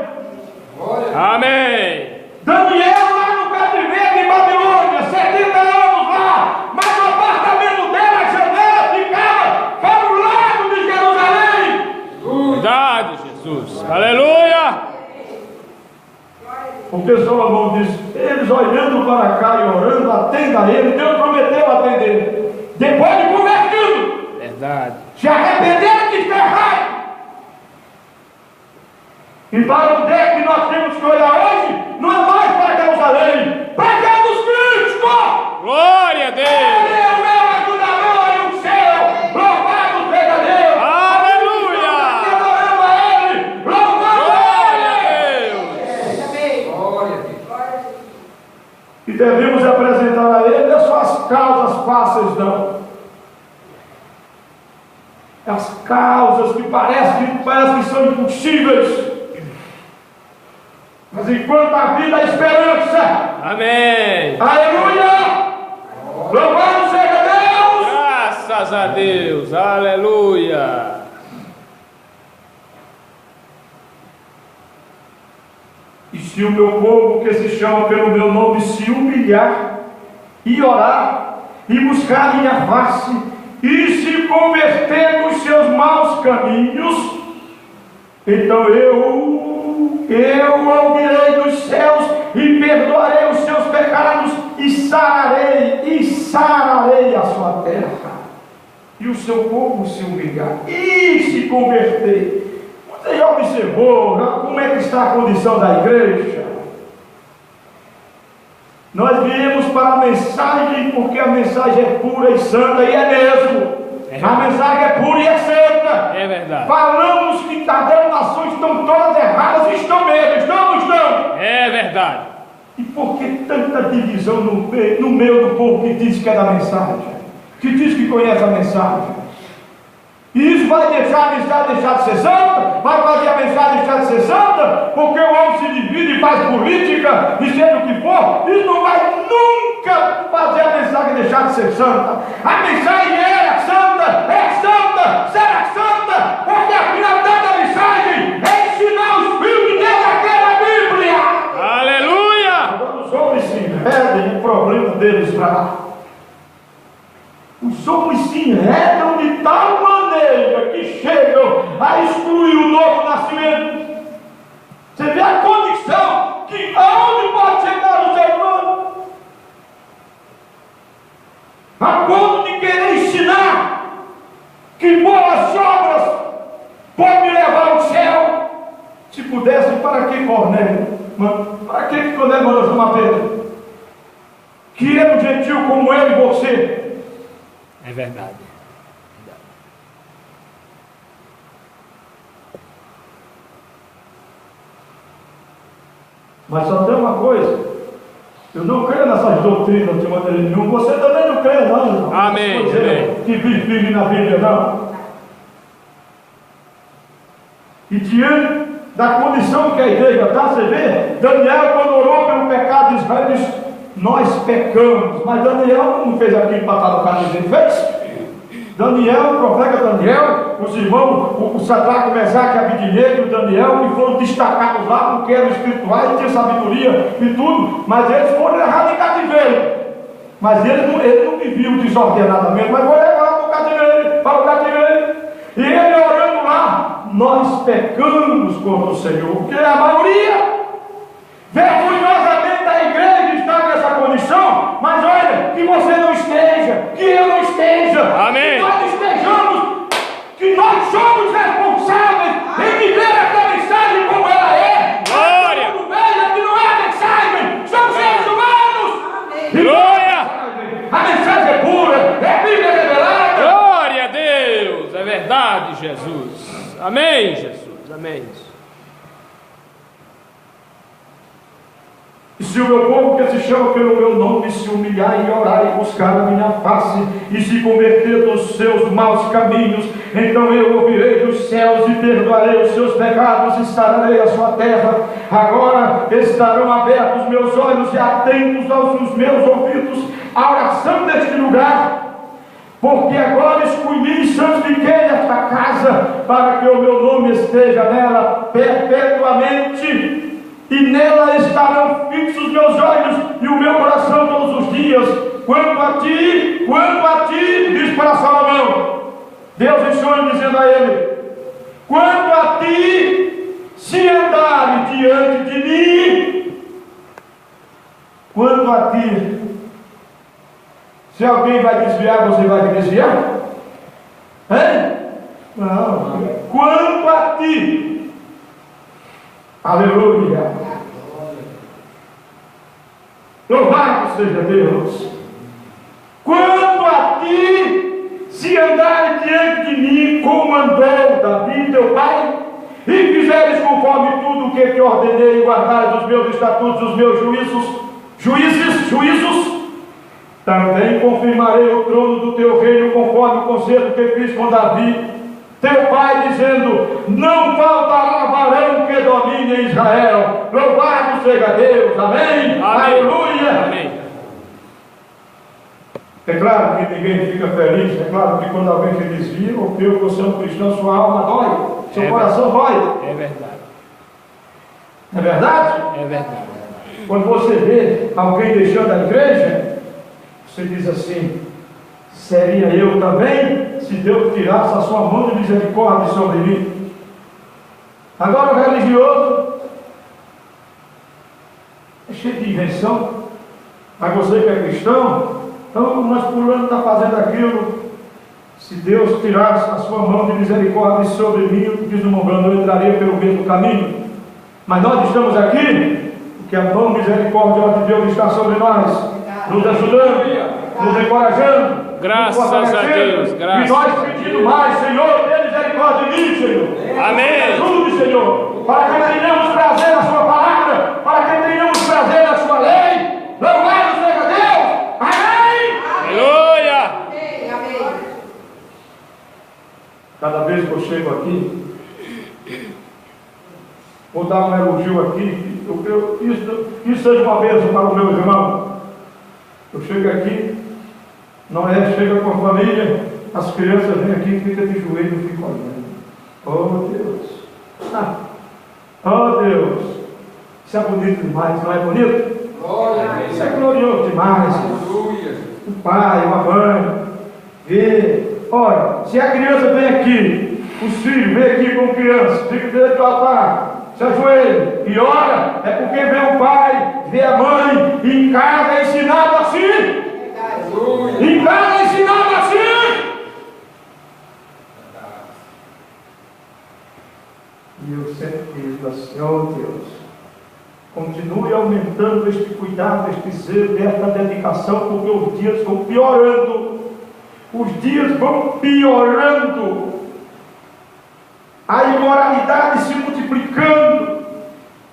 Amém. Daniel lá no cativeiro em Babilônia, 70 anos lá, mas o apartamento dela, a janela ficava para o lado de Jerusalém. Verdade, Jesus. Aleluia. Porque Salomão diz: eles olhando para cá e orando, atenda a ele. Deus prometeu atender. Depois de convertido, Verdade. se arrependeram que está errado. E para onde é que nós temos que olhar hoje? Não é mais para Jerusalém, para Jesus Cristo! Glória a Deus. Ele é o meu ajudador e o céu! Louvado seja Deus! Aleluia. Adorando a Ele! Louvado Glória a a Ele! Deus. E devemos apresentar a Ele as suas causas fáceis, não. As causas que parecem que são impossíveis. Mas enquanto a vida há esperança. Amém. Aleluia! Louvado seja Deus! Graças a Deus. Aleluia. E se o meu povo, que se chama pelo meu nome, se humilhar e orar e buscar minha face e se converter dos seus maus caminhos, então eu ouvirei dos céus e perdoarei os seus pecados e sararei a sua terra. E o seu povo se humilhar e se converter. Você já observou como é que está a condição da igreja? Nós viemos para a mensagem porque a mensagem é pura e santa, e é mesmo. A mensagem é pura e é santa. É verdade. Falamos que as denominações estão todas erradas, e estão mesmo, estão ou não estão? É verdade. E por que tanta divisão no meio do povo que diz que é da mensagem? Que diz que conhece a mensagem? E isso vai deixar a mensagem deixar de ser santa? Vai fazer a mensagem deixar de ser santa? Porque o homem se divide e faz política, e seja o que for, isso não vai nunca fazer a mensagem deixar de ser santa. A mensagem era santa, é santa, será santa, porque a finalidade da mensagem é ensinar os filhos de Deus a crer na Bíblia. Aleluia. Agora os homens se enredam o problema deles para lá. Os homens se enredam de tal maneira que chegam a excluir o novo nascimento. Você vê a condição que aonde pode chegar o ser humano? A ponto de querer ensinar que boas obras podem levar ao céu. Se pudesse, para que Cornélio? Para que Cornélio mandou chamar Pedro? Que era um gentil como eu e você. É verdade. Mas só tem uma coisa: eu não creio nessas doutrinas de maneira nenhuma. Você também não crê, não, irmão. Amém, amém. Que vive na Bíblia, não. E diante da condição que a igreja está, você vê, Daniel, quando orou pelo pecado de Israel, disse: nós pecamos. Mas Daniel não fez aquilo para estar no caso dele, fez? Daniel, o profeta Daniel, os irmãos, o Sadraque, o Mesaque, Abidnego e o Daniel, que foram destacados lá porque eram espirituais, tinham sabedoria e tudo, mas eles foram levados em cativeiro. Mas eles não viviam desordenadamente, mas foram levados para o cativeiro. E ele orando lá, pecamos contra o Senhor, porque a maioria vergonhosamente a igreja está nessa condição, mas olha, que você não esteja, que eu não esteja, Amém. que nós estejamos, que nós somos responsáveis em viver essa mensagem como ela é. Glória. Todo mundo veja que não é mensagem, somos seres humanos. Glória. A mensagem é pura, é Bíblia revelada. Glória a Deus. É verdade, Jesus. Amém, Jesus. Amém. E se o meu povo que se chama pelo meu nome se humilhar e orar e buscar a minha face e se converter dos seus maus caminhos, então eu ouvirei dos céus e perdoarei os seus pecados e sararei a sua terra. Agora estarão abertos meus olhos e atentos aos meus ouvidos à oração deste lugar, porque agora escolhi e santifiquei esta casa para que o meu nome esteja nela perpetuamente. E nela estarão fixos meus olhos e o meu coração todos os dias. Quanto a ti, diz para Salomão, Deus em sonho dizendo a ele: quanto a ti, se andares diante de mim, quanto a ti, se alguém vai desviar, você vai desviar? Hein? Não. Quanto a ti, aleluia, louvado seja Deus. Quanto a ti, se andares diante de mim, como andou Davi teu pai, e fizeres conforme tudo o que te ordenei, e guardares os meus estatutos, os meus juízos, também confirmarei o trono do teu reino, conforme o concerto que fiz com Davi teu pai, dizendo: não faltará varão que domine Israel. Louvado seja Deus. Amém. Aleluia. Amém. É claro que ninguém fica feliz, é claro que quando alguém se desvia, ou que você é um cristão, sua alma dói, seu coração dói. É verdade. É verdade? É verdade. Quando você vê alguém deixando a igreja, você diz assim: seria eu também, se Deus tirasse a sua mão de misericórdia sobre mim. Agora o religioso é cheio de invenção. Mas você que é cristão, então nós fulano está fazendo aquilo. Se Deus tirasse a sua mão de misericórdia sobre mim, diz o Mongando, eu entraria pelo mesmo caminho. Mas nós estamos aqui porque a mão misericordiosa de Deus está sobre nós, nos ajudando, nos encorajando, graças a Deus, graças. E nós pedindo mais: Senhor, tenha misericórdia de mim, Senhor. Amém. Ajude, Senhor, para que tenhamos prazer na sua palavra, para que tenhamos prazer na sua lei. Louvado seja Deus. Amém. Aleluia. Cada vez que eu chego aqui, vou dar um elogio aqui, isso seja uma bênção para os meus irmãos. Eu chego aqui, não é, chega com a família, as crianças vêm aqui, fica de joelho e ficam olhando. Oh Deus! Oh Deus! Isso é bonito demais, não é bonito? Isso é glorioso demais. O pai, a mãe, vê. Olha, se a criança vem aqui, os filhos vêm aqui com criança, fica direito do altar, se ajoelha e ora, é porque vê o pai, vê a mãe, e em casa é ensinado assim. Em casa é ensinado assim. E eu sempre digo assim: oh Deus, continue aumentando este cuidado, este zelo, esta dedicação, porque os dias vão piorando. Os dias vão piorando. A imoralidade se multiplicando.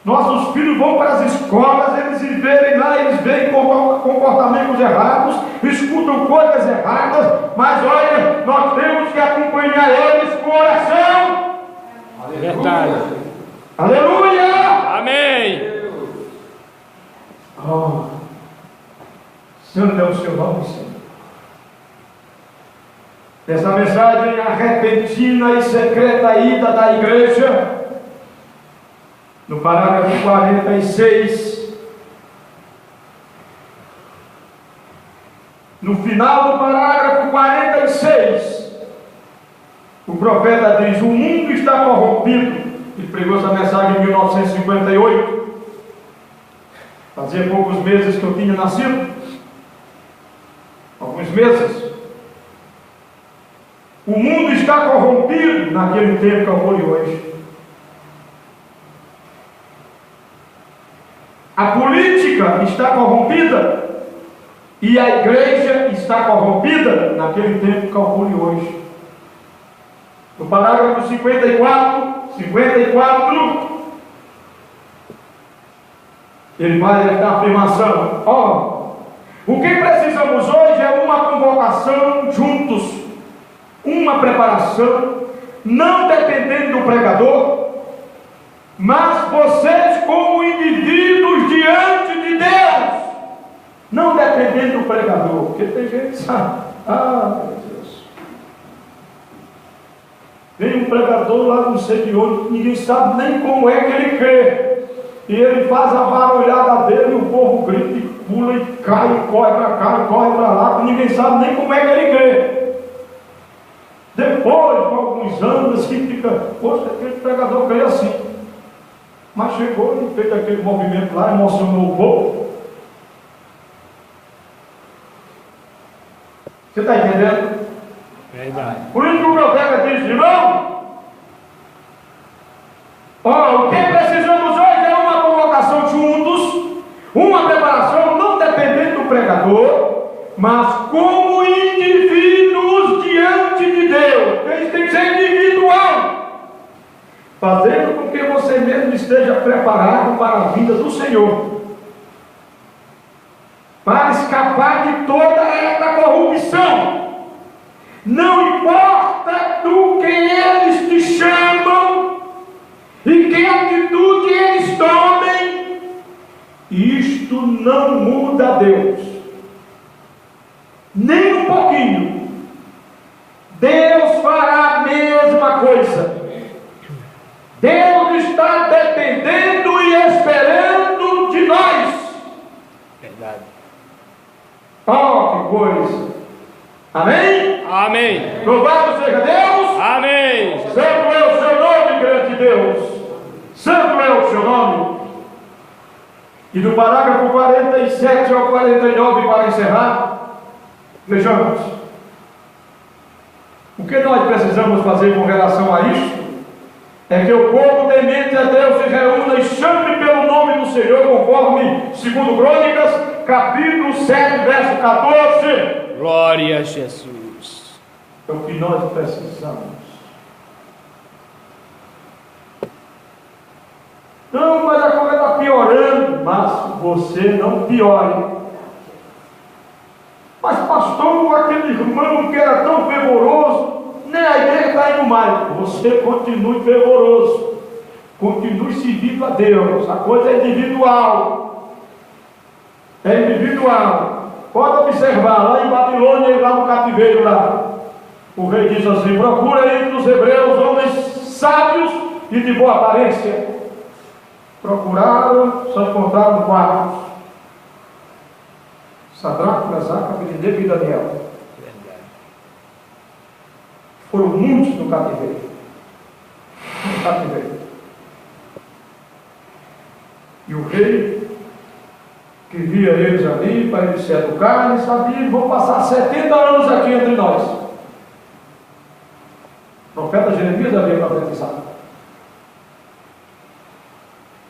Nossos filhos vão para as escolas, eles verem lá, eles veem comportamentos errados, escutam coisas erradas, mas olha, nós temos que acompanhar eles com oração. Verdade. Aleluia! Amém. Oh, santo é o seu nome, Senhor. Essa mensagem a repentina e secreta ida da igreja, no parágrafo 46, no final do parágrafo 46, o profeta diz: o mundo está corrompido, Ele pregou essa mensagem em 1958. Fazia poucos meses que eu tinha nascido. Alguns meses. O mundo está corrompido naquele tempo que eu vou de hoje. A política está corrompida e a igreja está corrompida naquele tempo que eu vou de hoje. No parágrafo 54, ele faz esta afirmação: o que precisamos hoje é uma convocação juntos, uma preparação, não dependendo do pregador, mas vocês como indivíduos diante de Deus, não dependendo do pregador, porque tem gente que sabe, meu Deus, vem um pregador lá não sei de onde, ninguém sabe nem como é que ele crê, e ele faz a barulhada dele, e o povo grita, e pula, e cai, e corre para cá, e corre para lá, e ninguém sabe nem como é que ele crê. Depois, com alguns anos, assim, fica, poxa, aquele pregador crê assim. Mas chegou e fez aquele movimento lá, emocionou o povo. Você está entendendo? Verdade. Por isso que o profeta diz, irmão, o que precisamos hoje é uma convocação juntos, uma preparação, não dependendo do pregador, mas como indivíduos diante de Deus. Isso tem que ser individual, fazendo com que você mesmo esteja preparado para a vinda do Senhor, para escapar de toda esta corrupção. Não importa do que eles te chamam e que atitude eles tomem, isto não muda Deus, nem um pouquinho. Deus fará a mesma coisa. Deus está dependendo e esperando de nós. Verdade. Que coisa! Amém? Amém. Louvado seja Deus! Amém. Santo é o seu nome, grande Deus! Santo é o seu nome! E do parágrafo 47 ao 49, para encerrar, vejamos. O que nós precisamos fazer com relação a isto? É que o povo temente a Deus se reúna e chame pelo nome do Senhor, conforme 2 Crônicas, capítulo 7, verso 14. Glória a Jesus. É o que nós precisamos. Não, mas a coisa está piorando. Mas você não piore. Mas pastor, aquele irmão que era tão fervoroso, nem a igreja está indo mais. Você continue fervoroso, continue servindo a Deus. A coisa é individual. É individual. Pode observar, lá em Babilônia e lá no cativeiro lá, o rei diz assim: procura entre os hebreus homens sábios e de boa aparência. Procuraram, só encontraram 4: Sadraque, Mesaque, Abednego e Daniel. Foram muitos no cativeiro. E o rei, que via eles ali, para eles se educarem, sabia que vão passar 70 anos aqui entre nós. O profeta Jeremias havia profetizado.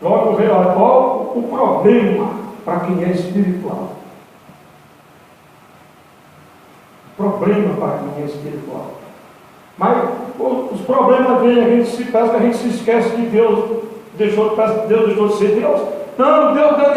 Logo o rei, olha, o problema para quem é espiritual. Problema para quem é espiritual. Mas os problemas vêm, a gente se esquece que a gente se esquece que Deus deixou de ser Deus. Não, Deus